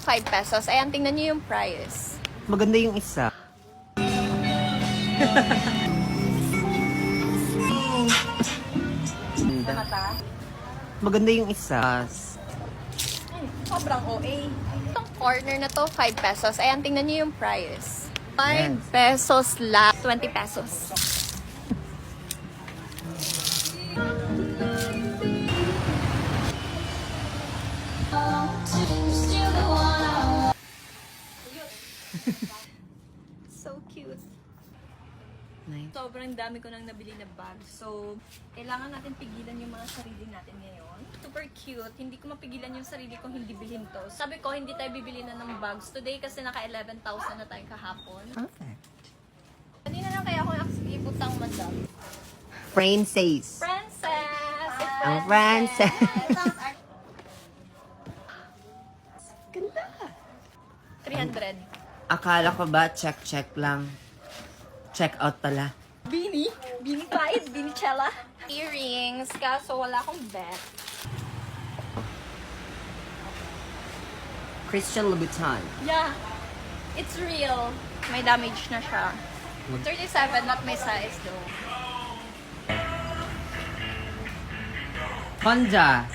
5 pesos. Ayan, tingnan niyo yung price. Maganda yung isa. Mata? Maganda yung isa. Sobrang OA. Itong corner na to, 5 pesos. Ayan, tingnan niyo yung price. 5 Yes. pesos lang. 20 pesos. So cute. Nice. Sobrang dami ko nang nabili na bag. So, kailangan natin pigilan yung mga sarili natin ngayon. Super cute. Hindi ko mapigilan yung sarili ko hindi bilhin to. Sabi ko, hindi tayo bibili na ng bags today kasi naka 11,000 na tayo kahapon. Perfect. Kanina lang kaya ako ibutang madam. Princess. Princess! Ang Princess. Ganda. 300. Akala ko ba check lang. Check out pala. Beanie? Beanie Clyde? Beanie Chella? Earrings, kaso wala akong bet. Christian Louboutin. Yeah, it's real. May damage na siya. 37, not my size though. Honda.